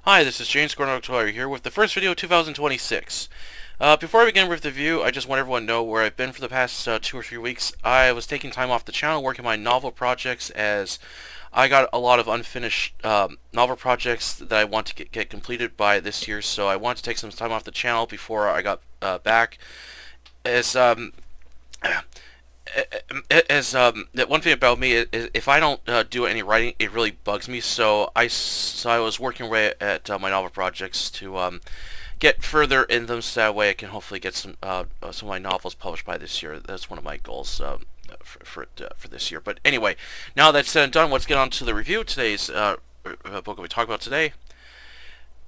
Hi, this is James Gordon here with the first video of 2026. Before I begin with the review, I just want everyone to know where I've been for the past 2 or 3 weeks. I was taking time off the channel working on my novel projects as I got a lot of unfinished novel projects that I want to get completed by this year, so I wanted to take some time off the channel before I got back. As one thing about me is if I don't do any writing, it really bugs me. So I was working away at my novel projects to get further in them, so that way I can hopefully get some of my novels published by this year. That's one of my goals for this year. But anyway, now that's said and done, let's get on to the review. Today's book we talk about today.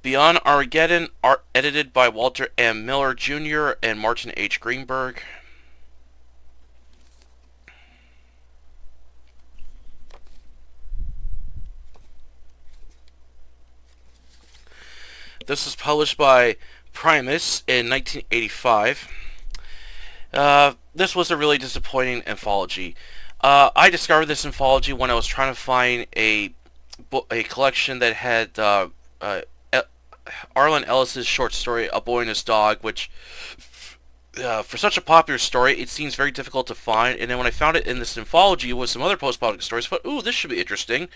Beyond Armageddon, edited by Walter M. Miller Jr. and Martin H. Greenberg. This was published by Primus in 1985. This was a really disappointing anthology. I discovered this anthology when I was trying to find a collection that had Arlen Ellis's short story, A Boy and His Dog, which for such a popular story, it seems very difficult to find. And then when I found it in this anthology with some other post-apocalyptic stories, I thought, ooh, this should be interesting.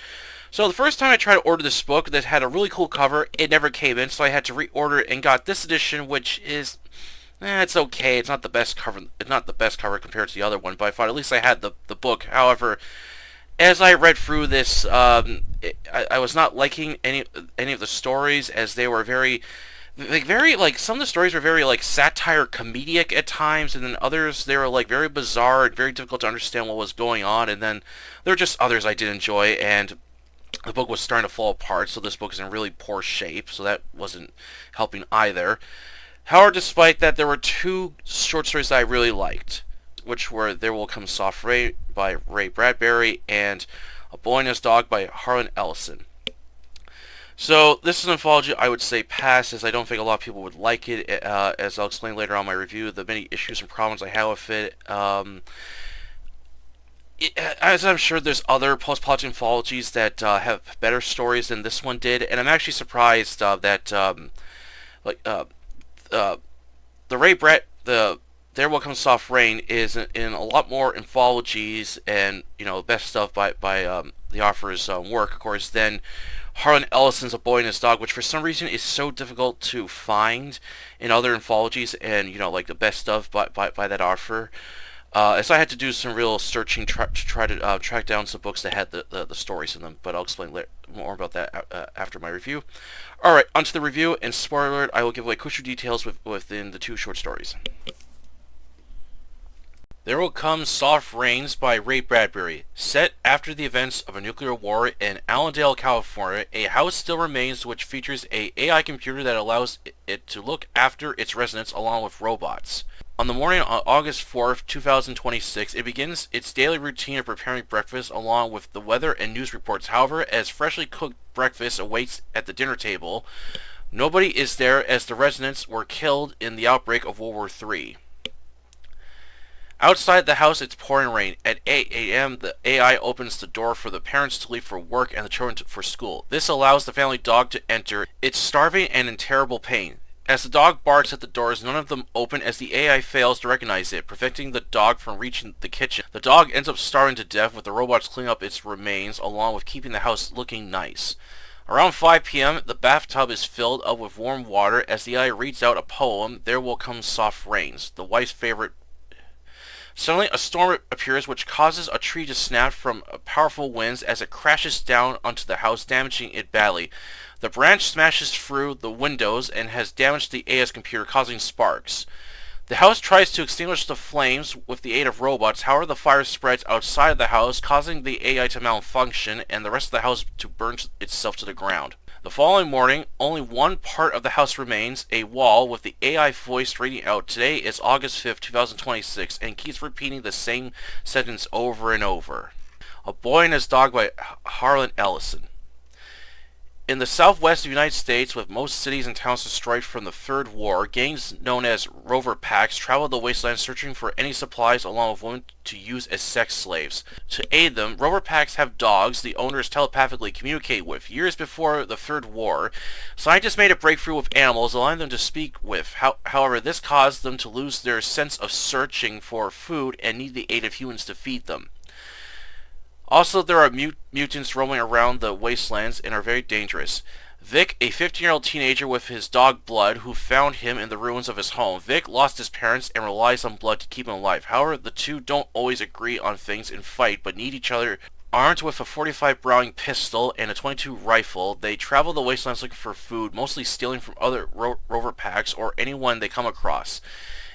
So the first time I tried to order this book that had a really cool cover, it never came in, so I had to reorder it and got this edition, which is, it's okay. It's not the best cover. It's not the best cover compared to the other one, but I thought at least I had the book. However, as I read through this, I was not liking any of the stories, as they were very some of the stories were very satire comedic at times, and then others they were very bizarre and very difficult to understand what was going on. And then there were just others I did enjoy, and the book was starting to fall apart, so this book is in really poor shape, so that wasn't helping either. However, despite that, there were two short stories that I really liked, which were There Will Come Soft Rain by Ray Bradbury and A Boy and His Dog by Harlan Ellison. So this is an anthology I would say pass, as I don't think a lot of people would like it, as I'll explain later on in my review, the many issues and problems I have with it. As I'm sure there's other post-apocalyptic anthologies that have better stories than this one did, and I'm actually surprised that the There Will Come Soft Rain is in a lot more anthologies and best stuff by the author's work, of course, than Harlan Ellison's A Boy and His Dog, which for some reason is so difficult to find in other anthologies, and the best stuff by that author. So I had to do some real searching to try to track down some books that had the stories in them, but I'll explain more about that after my review. Alright, onto the review, and spoiler alert, I will give away crucial details within the two short stories. There Will Come Soft Rains by Ray Bradbury. Set after the events of a nuclear war in Allendale, California, a house still remains which features a AI computer that allows it to look after its residents along with robots. On the morning of August 4th, 2026, it begins its daily routine of preparing breakfast along with the weather and news reports. However, as freshly cooked breakfast awaits at the dinner table, nobody is there as the residents were killed in the outbreak of World War III. Outside the house, it's pouring rain. At 8 a.m., the AI opens the door for the parents to leave for work and the children for school. This allows the family dog to enter. It's starving and in terrible pain. As the dog barks at the doors, none of them open as the AI fails to recognize it, preventing the dog from reaching the kitchen. The dog ends up starving to death with the robots cleaning up its remains, along with keeping the house looking nice. Around 5 p.m., the bathtub is filled up with warm water as the AI reads out a poem, There Will Come Soft Rains, the wife's favorite. Suddenly, a storm appears which causes a tree to snap from powerful winds as it crashes down onto the house, damaging it badly. The branch smashes through the windows and has damaged the AI's computer, causing sparks. The house tries to extinguish the flames with the aid of robots. However, the fire spreads outside of the house, causing the AI to malfunction and the rest of the house to burn itself to the ground. The following morning, only one part of the house remains, a wall with the AI voice reading out, "Today is August 5th, 2026, and keeps repeating the same sentence over and over. A Boy and His Dog by Harlan Ellison. In the southwest of the United States, with most cities and towns destroyed from the Third War, gangs known as rover packs travel the wasteland searching for any supplies along with women to use as sex slaves. To aid them, rover packs have dogs the owners telepathically communicate with. Years before the Third War, scientists made a breakthrough with animals, allowing them to speak with. However, this caused them to lose their sense of searching for food and need the aid of humans to feed them. Also, there are mutants roaming around the wastelands and are very dangerous. Vic, a 15-year-old teenager with his dog Blood, who found him in the ruins of his home. Vic lost his parents and relies on Blood to keep him alive. However, the two don't always agree on things and fight, but need each other. Armed with a .45 Browning pistol and a .22 rifle, they travel the wastelands looking for food, mostly stealing from other rover packs or anyone they come across.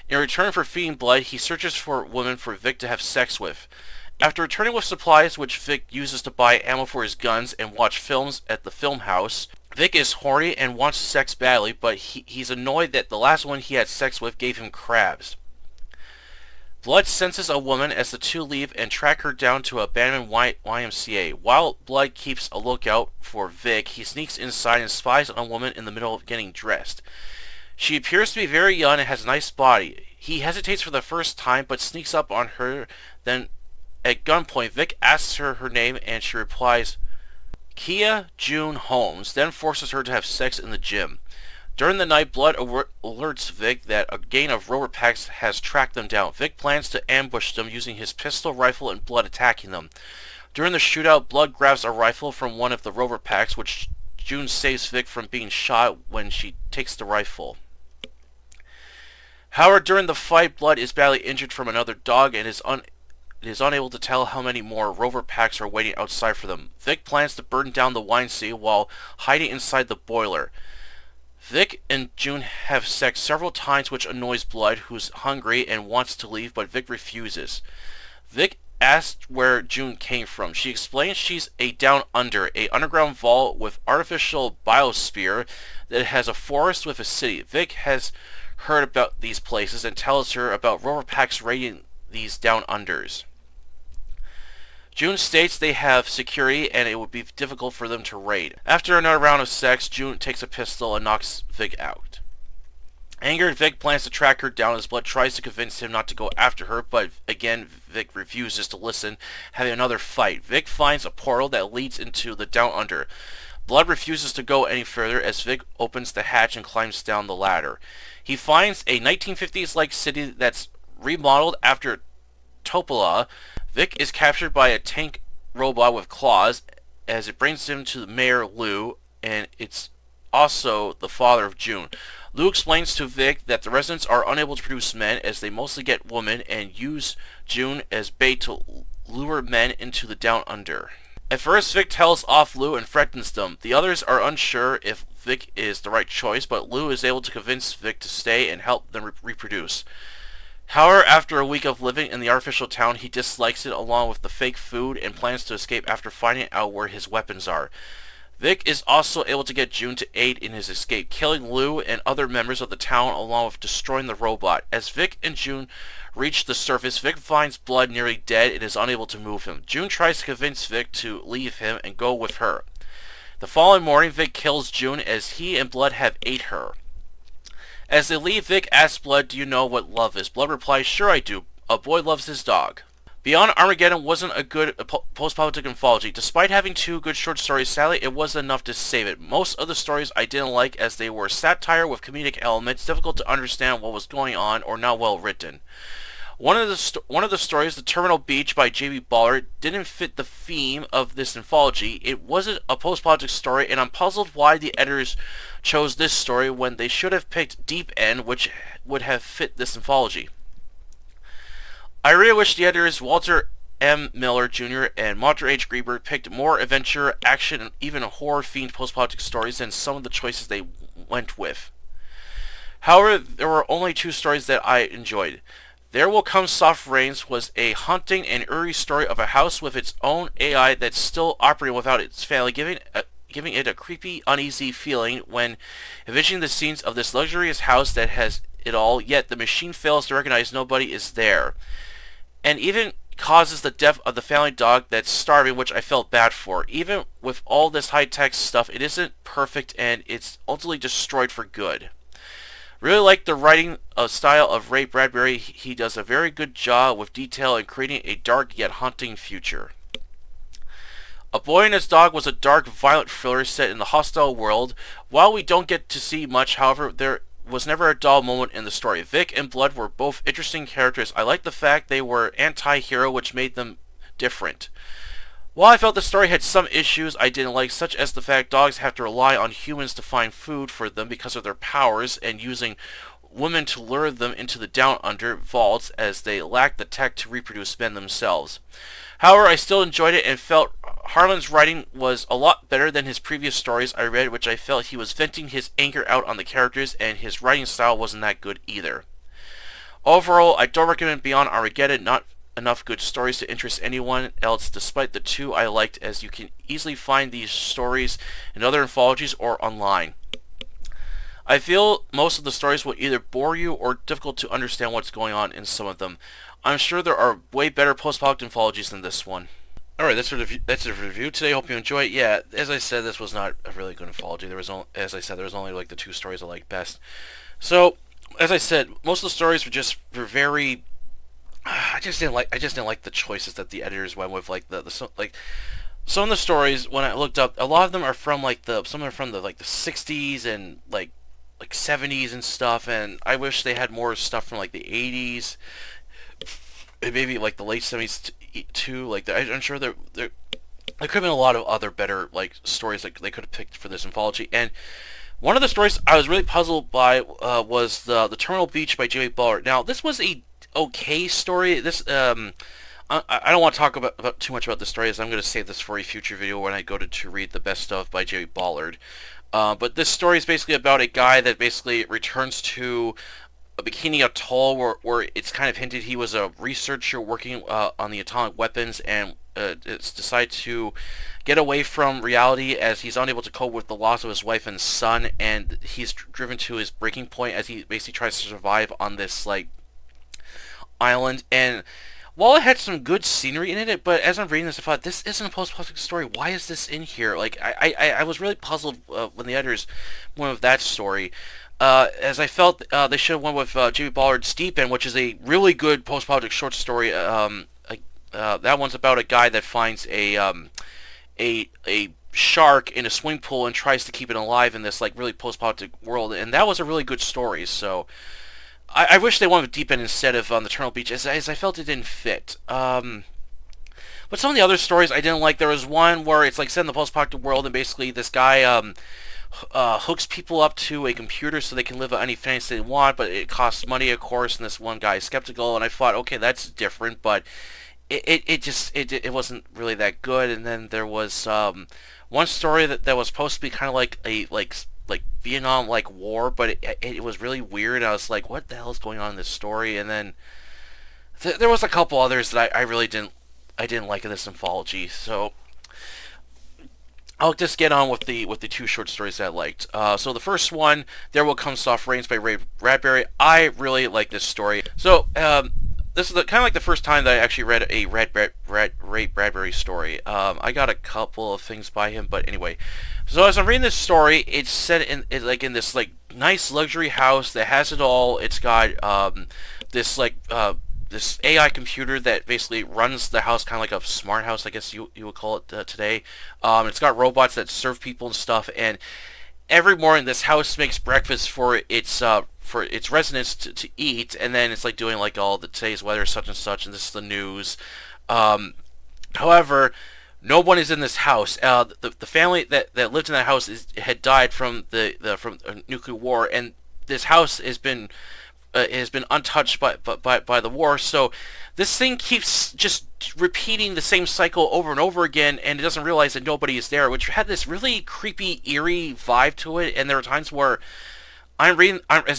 In return for feeding Blood, he searches for women for Vic to have sex with. After returning with supplies which Vic uses to buy ammo for his guns and watch films at the film house, Vic is horny and wants sex badly, but he's annoyed that the last one he had sex with gave him crabs. Blood senses a woman as the two leave and track her down to an abandoned YMCA. While Blood keeps a lookout for Vic, he sneaks inside and spies on a woman in the middle of getting dressed. She appears to be very young and has a nice body. He hesitates for the first time but sneaks up on her. Then at gunpoint, Vic asks her name and she replies, Kia June Holmes, then forces her to have sex in the gym. During the night, Blood alerts Vic that a gang of rover packs has tracked them down. Vic plans to ambush them using his pistol rifle and Blood attacking them. During the shootout, Blood grabs a rifle from one of the rover packs, which June saves Vic from being shot when she takes the rifle. However, during the fight, Blood is badly injured from another dog and is unable to tell how many more rover packs are waiting outside for them. Vic plans to burn down the YMCA while hiding inside the boiler. Vic and June have sex several times, which annoys Blood, who's hungry and wants to leave, but Vic refuses. Vic asks where June came from. She explains she's a Down Under, a underground vault with artificial biosphere that has a forest with a city. Vic has heard about these places and tells her about rover packs raiding these Down Unders. June states they have security and it would be difficult for them to raid. After another round of sex, June takes a pistol and knocks Vic out. Angered, Vic plans to track her down as Blood tries to convince him not to go after her, but again Vic refuses to listen, having another fight. Vic finds a portal that leads into the Down Under. Blood refuses to go any further as Vic opens the hatch and climbs down the ladder. He finds a 1950s-like city that's remodeled after Topola. Vic is captured by a tank robot with claws as it brings him to Mayor Lou, and it's also the father of June. Lou explains to Vic that the residents are unable to produce men as they mostly get women and use June as bait to lure men into the Down Under. At first, Vic tells off Lou and threatens them. The others are unsure if Vic is the right choice, but Lou is able to convince Vic to stay and help them reproduce. However, after a week of living in the artificial town, he dislikes it along with the fake food and plans to escape after finding out where his weapons are. Vic is also able to get June to aid in his escape, killing Lou and other members of the town along with destroying the robot. As Vic and June reach the surface, Vic finds Blood nearly dead and is unable to move him. June tries to convince Vic to leave him and go with her. The following morning, Vic kills June as he and Blood have ate her. As they leave, Vic asks Blood, "Do you know what love is?" Blood replies, "Sure I do. A boy loves his dog." Beyond Armageddon wasn't a good post-apocalyptic anthology. Despite having two good short stories, sadly it wasn't enough to save it. Most of the stories I didn't like as they were satire with comedic elements, difficult to understand what was going on, or not well written. One of the stories, The Terminal Beach by J.B. Ballard, didn't fit the theme of this anthology. It wasn't a post-apocalyptic story, and I'm puzzled why the editors chose this story when they should have picked Deep End, which would have fit this anthology. I really wish the editors Walter M. Miller Jr. and Walter H. Greenberg picked more adventure, action, and even horror-themed post-apocalyptic stories than some of the choices they went with. However, there were only two stories that I enjoyed. There Will Come Soft Rains was a haunting and eerie story of a house with its own AI that's still operating without its family, giving it a creepy, uneasy feeling when envisioning the scenes of this luxurious house that has it all, yet the machine fails to recognize nobody is there. And even causes the death of the family dog that's starving, which I felt bad for. Even with all this high-tech stuff, it isn't perfect, and it's ultimately destroyed for good. Really like the writing style of Ray Bradbury. He does a very good job with detail in creating a dark yet haunting future. A Boy and His Dog was a dark, violent thriller set in the hostile world. While we don't get to see much, however, there was never a dull moment in the story. Vic and Blood were both interesting characters. I liked the fact they were anti-hero, which made them different. While I felt the story had some issues I didn't like, such as the fact dogs have to rely on humans to find food for them because of their powers, and using women to lure them into the down-under vaults as they lack the tech to reproduce men themselves. However, I still enjoyed it and felt Harlan's writing was a lot better than his previous stories I read, which I felt he was venting his anger out on the characters, and his writing style wasn't that good either. Overall, I don't recommend Beyond Armageddon. Not enough good stories to interest anyone else, despite the two I liked, as you can easily find these stories in other anthologies or online. I feel most of the stories will either bore you or difficult to understand what's going on in some of them. I'm sure there are way better post-apocalyptic anthologies than this one. Alright, that's the review today. Hope you enjoy it. Yeah, as I said, this was not a really good anthology. There was only like the two stories I liked best. So, as I said, most of the stories were very. I just didn't like the choices that the editors went with. Like some of the stories when I looked up, a lot of them are from some are from the 60s and like 70s and stuff. And I wish they had more stuff from like the 80s. Maybe like the late 70s too. Like I'm sure there could have been a lot of other better like stories like they could have picked for this anthology. And one of the stories I was really puzzled by was the Terminal Beach by J.B. Ballard. Now this was a okay story. This I don't want to talk about too much about the story, as I'm going to save this for a future video when I go to read the best of by J.B. Ballard. But this story is basically about a guy that basically returns to a Bikini Atoll, where it's kind of hinted he was a researcher working on the atomic weapons, and it's decided to get away from reality as he's unable to cope with the loss of his wife and son, and he's driven to his breaking point as he basically tries to survive on this like island. And while it had some good scenery in it, but as I'm reading this, I thought, this isn't a post-apocalyptic story. Why is this in here? Like I was really puzzled when the editors went with that story. As I felt they should have went with J.B. Ballard's Deep End, which is a really good post-apocalyptic short story. That one's about a guy that finds a shark in a swimming pool and tries to keep it alive in this like really post-apocalyptic world, and that was a really good story. So I wish they went with Deep End instead of the Terminal Beach, as I felt it didn't fit. But some of the other stories I didn't like. There was one where it's like set in the post-apocalyptic world, and basically this guy hooks people up to a computer so they can live out any fantasy they want, but it costs money, of course, and this one guy is skeptical, and I thought, okay, that's different, but it wasn't really that good. And then there was one story that was supposed to be kind of like a like Vietnam like war, but it was really weird. I was like, what the hell is going on in this story? And then there was a couple others that I really didn't like in this anthology. So I'll just get on with the two short stories that I liked. So the first one, There Will Come Soft Rains by Ray Bradbury. I really like this story. So this is kind of like the first time that I actually read a Ray Bradbury story. I got a couple of things by him, but anyway. So as I'm reading this story, it's set in this like nice luxury house that has it all. It's got this like this AI computer that basically runs the house, kind of like a smart house, I guess you would call it today. It's got robots that serve people and stuff, and every morning this house makes breakfast for its residents to eat, and then it's like doing like all the today's weather, such and such, and this is the news. However, no one is in this house. The family that lived in that house had died from from a nuclear war, and this house has been untouched by the war. So this thing keeps just repeating the same cycle over and over again, and it doesn't realize that nobody is there, which had this really creepy, eerie vibe to it. And there are times where as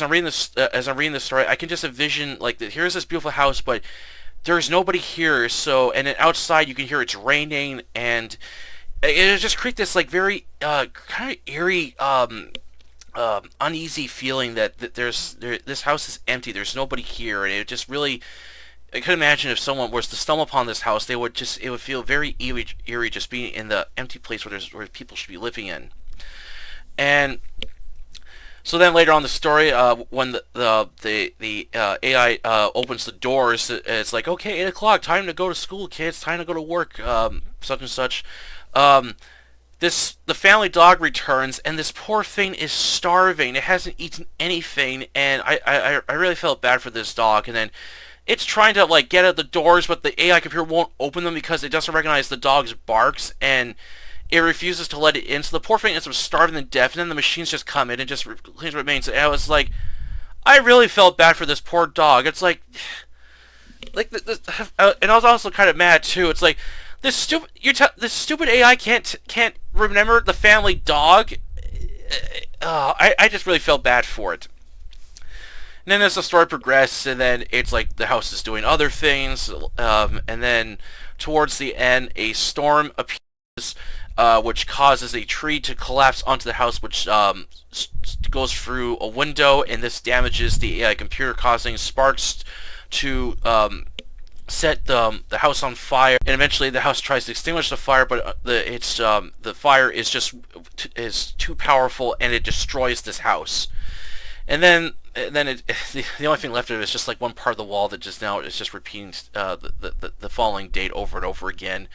I'm reading this story, I can just envision like here's this beautiful house, but there's nobody here. So, and then outside you can hear it's raining, and it just creates this like very kind of eerie uneasy feeling that this house is empty, there's nobody here, and it just really I could imagine if someone was to stumble upon this house, it would feel very eerie just being in the empty place where people should be living in. And so then later on the story, when the AI opens the doors, it's like, okay, 8 o'clock, time to go to school, kids, time to go to work, such and such. The family dog returns, and this poor thing is starving. It hasn't eaten anything, and I really felt bad for this dog. And then it's trying to like get at the doors, but the AI computer won't open them because it doesn't recognize the dog's barks, and it refuses to let it in. So the poor thing ends up starving to death, and then the machines just come in and just cleans what remains. And I was like, I really felt bad for this poor dog. It's like and I was also kind of mad too. It's like this stupid AI can't remember the family dog. I just really felt bad for it. And then as the story progresses, and then it's like the house is doing other things, and then towards the end, a storm appears, which causes a tree to collapse onto the house, which goes through a window, and this damages the AI computer, causing sparks to set the house on fire. And eventually, the house tries to extinguish the fire, but the fire is too powerful, and it destroys this house. And then the only thing left of it is just like one part of the wall that just now is just repeating the following date over and over again.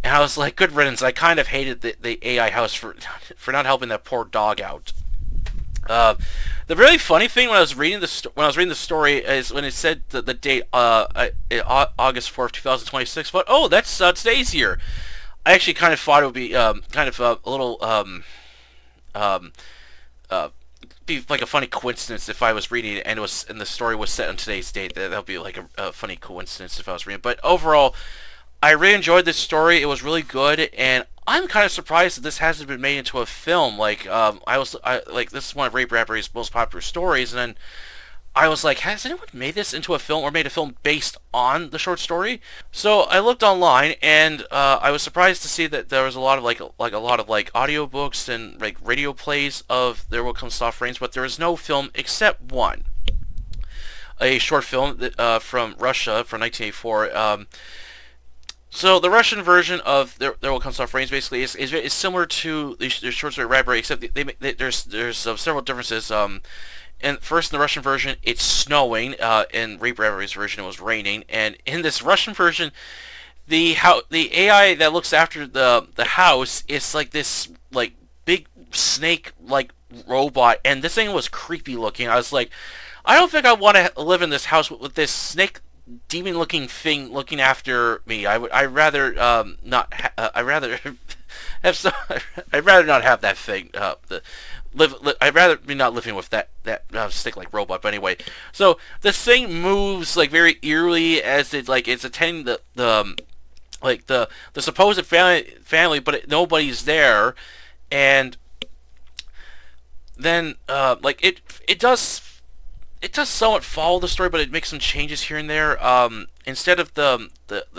And I was like, good riddance. I kind of hated the AI house for not helping that poor dog out. The really funny thing when I was reading the story is when it said the date August 4th, 2026. But oh, that's today's year. I actually kind of thought it would be kind of a little be like a funny coincidence if I was reading it and the story was set on today's date. That would be like a funny coincidence if I was reading it. But overall, I really enjoyed this story. It was really good, and I'm kind of surprised that this hasn't been made into a film. Like this is one of Ray Bradbury's most popular stories, and then I was like, has anyone made this into a film or made a film based on the short story? So I looked online, and I was surprised to see that there was a lot of audiobooks and like radio plays of There Will Come Soft Rains, but there is no film except one, a short film that, from Russia from 1984. So the Russian version of There Will Come Soft Rains basically is similar to the short story Bradbury, except there's several differences. And first, in the Russian version, it's snowing. In Ray Bradbury's version, it was raining. And in this Russian version, the AI that looks after the house is like this like big snake like robot, and this thing was creepy looking. I was like, I don't think I want to live in this house with this snake demon looking thing looking after me. I'd rather not. I'd rather have I'd rather not have that thing. I'd rather be not living with that stick like robot. But anyway, so this thing moves like very eerily as it's attending the supposed family, but nobody's there, and then it does somewhat follow the story, but it makes some changes here and there. Instead of the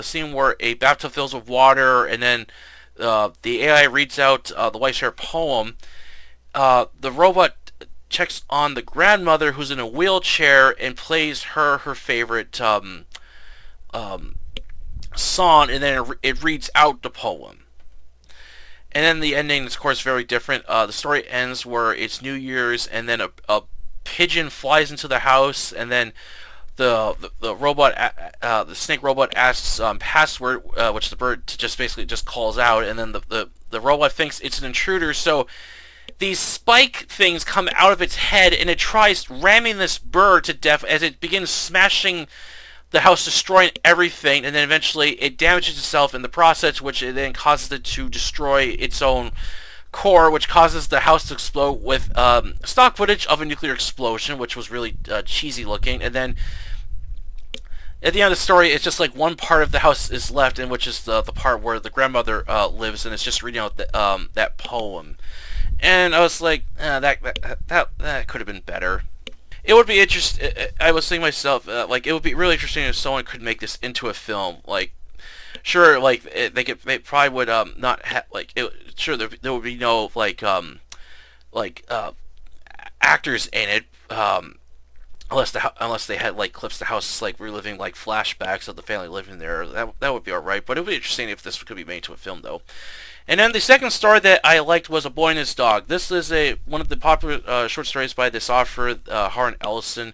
scene where a bathtub fills with water and then the AI reads out the White Share poem, the robot checks on the grandmother who's in a wheelchair and plays her favorite song, and then it reads out the poem. And then the ending is, of course, very different. The story ends where it's New Year's, and then a pigeon flies into the house, and then the robot, the snake robot asks password, which the bird just calls out, and then the robot thinks it's an intruder, so these spike things come out of its head, and it tries ramming this bird to death as it begins smashing the house, destroying everything, and then eventually it damages itself in the process, which it then causes it to destroy its own core, which causes the house to explode with stock footage of a nuclear explosion, which was really cheesy looking. And then at the end of the story, it's just like one part of the house is left, and which is the part where the grandmother lives, and it's just reading out that poem. And I was like, that could have been better. It would be interesting. I was thinking myself, it would be really interesting if someone could make this into a film. Like, sure, they probably would not have sure there would be no actors in it. unless they had like clips of the house like reliving like flashbacks of the family living there. That would be alright. But it would be interesting if this could be made to a film though. And then the second story that I liked was A Boy and His Dog. This is one of the popular short stories by this author, Harlan Ellison.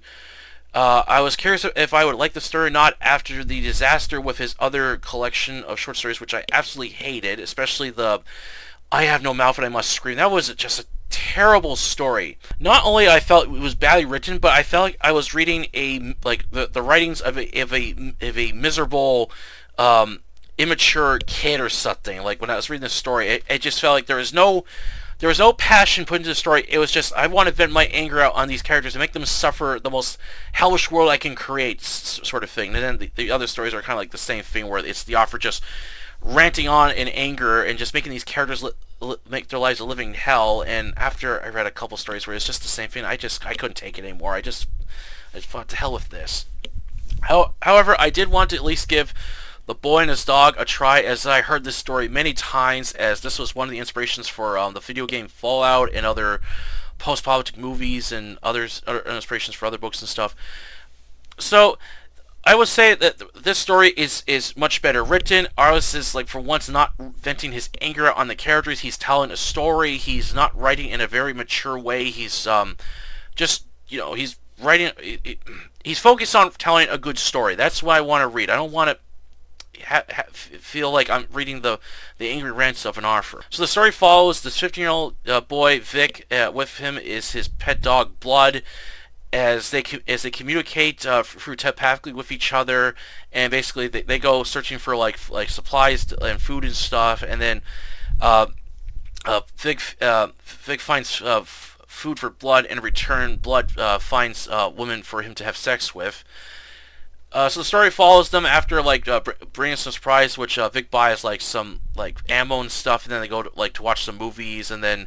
I was curious if I would like the story or not after the disaster with his other collection of short stories, which I absolutely hated, especially the I Have No Mouth and I Must Scream. That was just a terrible story. Not only I felt it was badly written, but I felt like I was reading the writings of a miserable immature kid or something. Like when I was reading this story, it just felt like there was no passion put into the story. It was just, I want to vent my anger out on these characters and make them suffer the most hellish world I can create, sort of thing. And then the other stories are kind of like the same thing, where it's the author just ranting on in anger and just making these characters make their lives a living hell. And after I read a couple stories where it's just the same thing, I couldn't take it anymore. I just thought, to hell with this. However, I did want to at least give The Boy and His Dog a try, as I heard this story many times, as this was one of the inspirations for the video game Fallout and other post-apocalyptic movies and other inspirations for other books and stuff. So I would say that this story is much better written. Arliss is, like, for once, not venting his anger out on the characters. He's telling a story. He's not writing in a very mature way. He's just, he's writing. He's focused on telling a good story. That's what I want to read. I don't want to feel like I'm reading the angry rants of an author. So the story follows this 15-year-old boy, Vic. With him is his pet dog, Blood, as they communicate through telepathically with each other, and basically they go searching for like supplies and food and stuff, and then Vic finds food for Blood, and in return Blood finds a woman for him to have sex with. So the story follows them after bringing some surprise, which Vic buys some ammo and stuff, and then they go to watch some movies, and then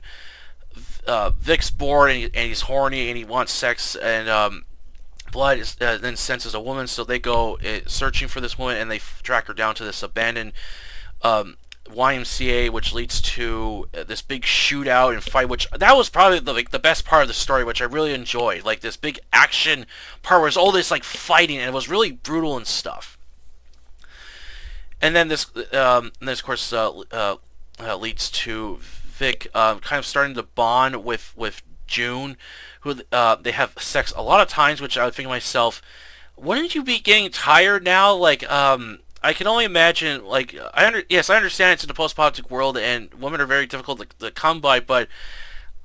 Vic's bored and he's horny and he wants sex, and Blood then senses a woman, so they go searching for this woman, and they track her down to this abandoned YMCA, which leads to this big shootout and fight, which that was probably the best part of the story, which I really enjoyed. Like this big action part where there's all this fighting, and it was really brutal and stuff. And then this of course leads to Vic kind of starting to bond with June, who they have sex a lot of times, which I would think to myself, wouldn't you be getting tired now? I can only imagine, yes, I understand it's in the post-apocalyptic world, and women are very difficult to come by, but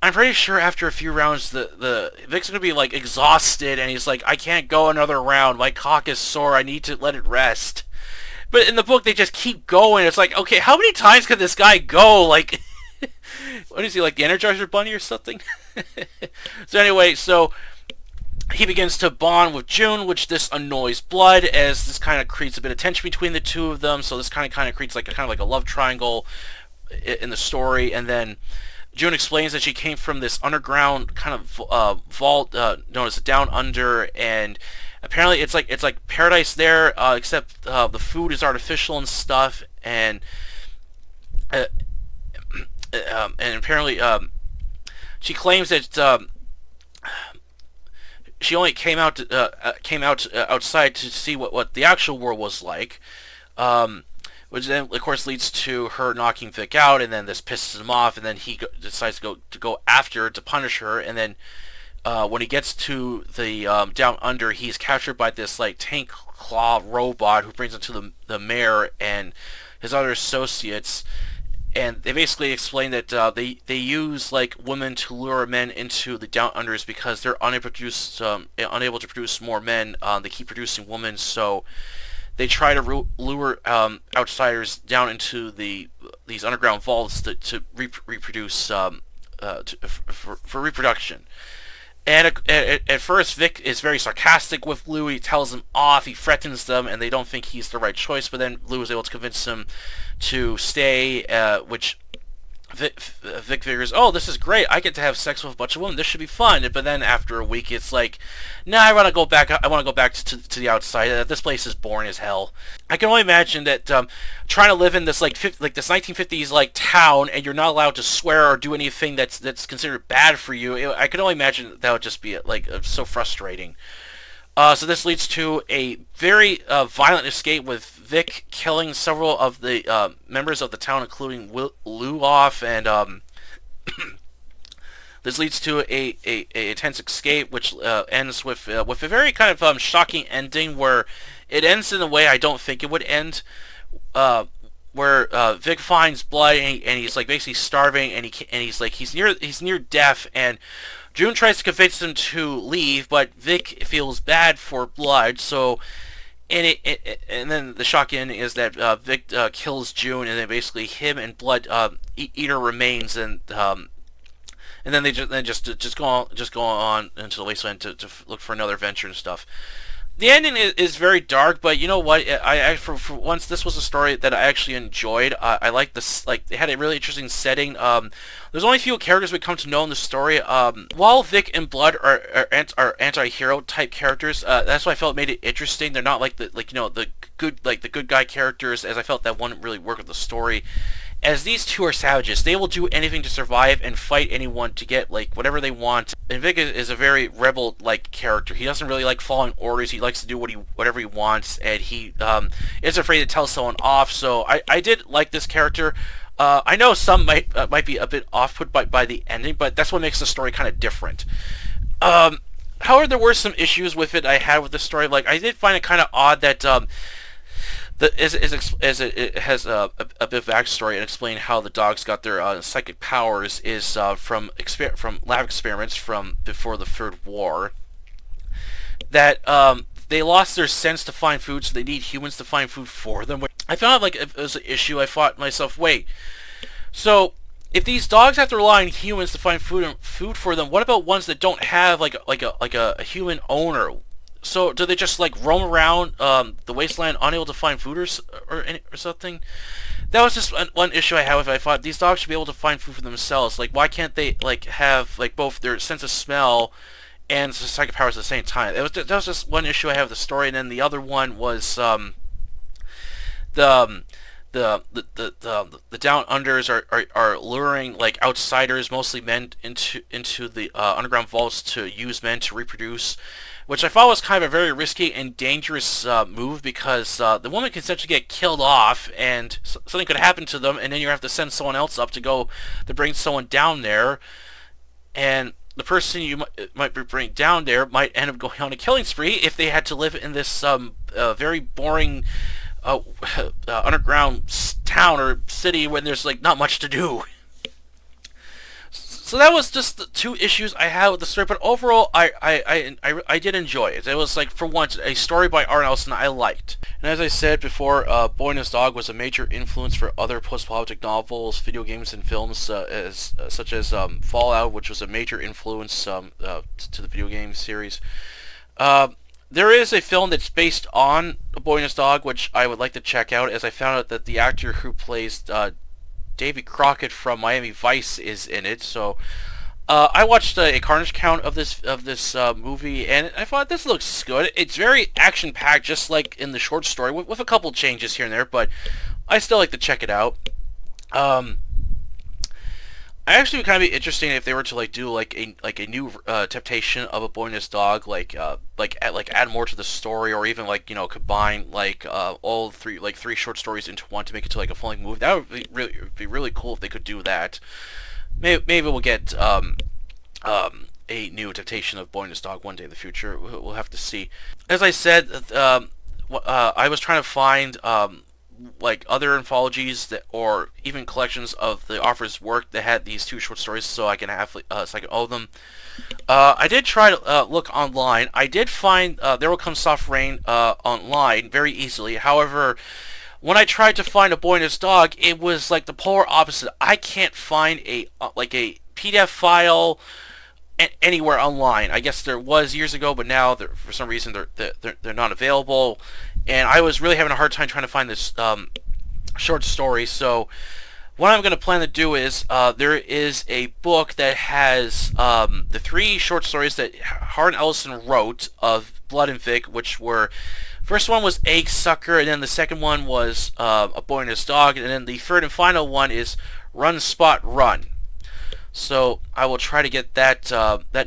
I'm pretty sure after a few rounds, the Vic's going to be, exhausted, and he's like, I can't go another round, my cock is sore, I need to let it rest. But in the book, they just keep going. It's like, okay, how many times can this guy go? What is he, the Energizer Bunny or something? So anyway, he begins to bond with June, which this annoys Blood, as this kind of creates a bit of tension between the two of them. So this kind of creates a love triangle in the story. And then June explains that she came from this underground kind of vault known as the Down Under, and apparently it's like paradise there, except the food is artificial and stuff. And apparently she claims that she only came out outside to see what the actual world was like, which then of course leads to her knocking Vic out, and then this pisses him off, and then he decides to go after her to punish her, and then when he gets to the Down Under, he's captured by this tank claw robot who brings him to the mayor and his other associates. And they basically explain that they use women to lure men into the Down Unders because they're unable to produce more men. They keep producing women, so they try to lure outsiders down into these underground vaults to reproduce for reproduction. And at first, Vic is very sarcastic with Lou. He tells them off, he threatens them, and they don't think he's the right choice. But then Lou is able to convince him to stay, which Vic figures, oh, this is great. I get to have sex with a bunch of women. This should be fun. But then after a week, it's like, nah, I want to go back. I want to go back to the outside. This place is boring as hell. I can only imagine that trying to live in this this 1950s town, and you're not allowed to swear or do anything that's considered bad for you. I can only imagine that would just be so frustrating. So this leads to a very violent escape with Vic killing several of the members of the town, including Lou off, and this leads to a intense escape, which ends with a very kind of shocking ending, where it ends in a way I don't think it would end. Where Vic finds blood, and he's like basically starving, and he's near death, and June tries to convince him to leave, but Vic feels bad for blood, so and then the shocking ending is that Vic kills June, and then basically him and Blood Eater remains, and then they just go on into the wasteland to look for another adventure and stuff. The ending is very dark, but you know what? For once, this was a story that I actually enjoyed. I like this. Like, they had a really interesting setting. There's only a few characters we come to know in the story. While Vic and Blood are anti-hero type characters, that's why I felt made it interesting. They're not like the good guy characters, as I felt that wouldn't really work with the story. As these two are savages, they will do anything to survive and fight anyone to get like whatever they want. And Vic is a very rebel-like character. He doesn't really like following orders. He likes to do whatever he wants, and he isn't afraid to tell someone off. So I did like this character. I know some might be a bit off-put by the ending, but that's what makes the story kind of different. However, there were some issues with it I had with the story. Like, I did find it kind of odd that as it has a bit of backstory and explain how the dogs got their psychic powers is from lab experiments from before the Third War. That they lost their sense to find food, so they need humans to find food for them. I found like it was an issue. I thought to myself, wait, so if these dogs have to rely on humans to find food for them, what about ones that don't have like a human owner? So do they just like roam around the wasteland unable to find food or something? That was just one issue I had with it. I thought these dogs should be able to find food for themselves. Like, why can't they like have like both their sense of smell and psychic powers at the same time? That was just one issue I have with the story. And then the other one was the down unders are luring like outsiders, mostly men, into the underground vaults to use men to reproduce, which I thought was kind of a very risky and dangerous move, because the woman can essentially get killed off and something could happen to them, and then you have to send someone else up to bring someone down there, and the person you might bring down there might end up going on a killing spree if they had to live in this very boring underground town or city when there's like not much to do. So that was just the two issues I had with the story, but overall, I did enjoy it. It was, like, for once, a story by R. Nelson I liked. And as I said before, Boy and His Dog was a major influence for other post-apocalyptic novels, video games, and films, such as Fallout, which was a major influence to the video game series. There is a film that's based on A Boy and His Dog, which I would like to check out, as I found out that the actor who plays Davy Crockett from Miami Vice is in it. So I watched a Carnage count of this movie, and I thought this looks good. It's very action packed, just like in the short story, with a couple changes here and there, but I still like to check it out. I actually would kind of be interesting if they were to like do like a new adaptation of A Boy and His Dog, like add more to the story, or even like, you know, combine like all three short stories into one to make it to like a full-length movie. That would be really cool if they could do that. Maybe we'll get a new adaptation of Boy and His Dog one day in the future. We'll have to see. As I said, I was trying to find like other anthologies or even collections of the author's work that had these two short stories, so I can have so I can own them. I did try to look online. I did find There Will Come Soft Rain online very easily. However, when I tried to find A Boy and His Dog, it was like the polar opposite. I can't find a PDF file anywhere online. I guess there was years ago, but now for some reason they're not available. And I was really having a hard time trying to find this short story. So what I'm going to plan to do is there is a book that has the three short stories that Harlan Ellison wrote of Blood and Vic, which were, first one was Egg Sucker, and then the second one was A Boy and His Dog, and then the third and final one is Run Spot Run. So I will try to get that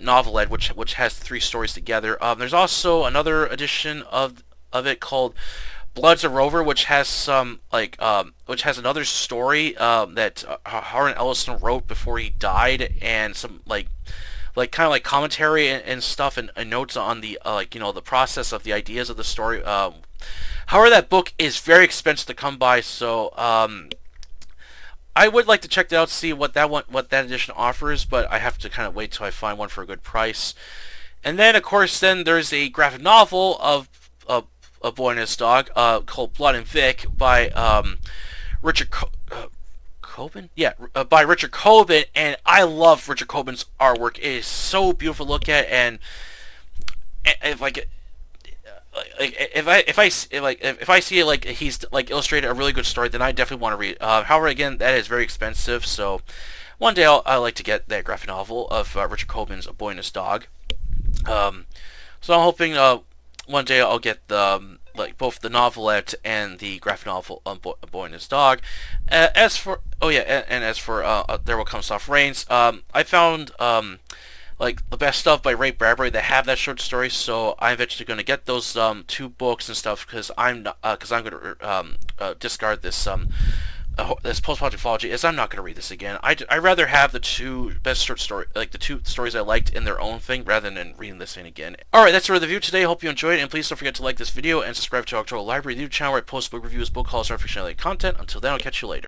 novelette, which has 3 stories together. There's also another edition of it called Blood's a Rover, which has which has another story that Harlan Ellison wrote before he died, and some kind of like commentary and stuff, and notes on the the process of the ideas of the story. However, that book is very expensive to come by, so I would like to check that out, see what that edition offers, but I have to kind of wait till I find one for a good price. And then, of course, there's a graphic novel of A Boy and His Dog called Blood and Vic by Richard Coben? Yeah, by Richard Coben, and I love Richard Coben's artwork. It is so beautiful to look at, and if if I see like he's illustrated a really good story, then I definitely want to read. However, again, that is very expensive, so one day I'd like to get that graphic novel of Richard Coben's A Boy and His Dog. So I'm hoping one day I'll get the both the novelette and the graphic novel A Boy and His Dog. As for There Will Come Soft Rains, I found the best stuff by Ray Bradbury that have that short story, so I'm eventually going to get those 2 books and stuff, because I'm going to discard this this post-apocalyptic mythology, as I'm not going to read this again. I'd rather have the 2 best short story, the 2 stories I liked in their own thing, rather than reading this thing again. Alright, that's the review today. Hope you enjoyed it, and please don't forget to like this video and subscribe to our October Library YouTube channel, where I post book reviews, book hauls, and fiction-related content. Until then, I'll catch you later.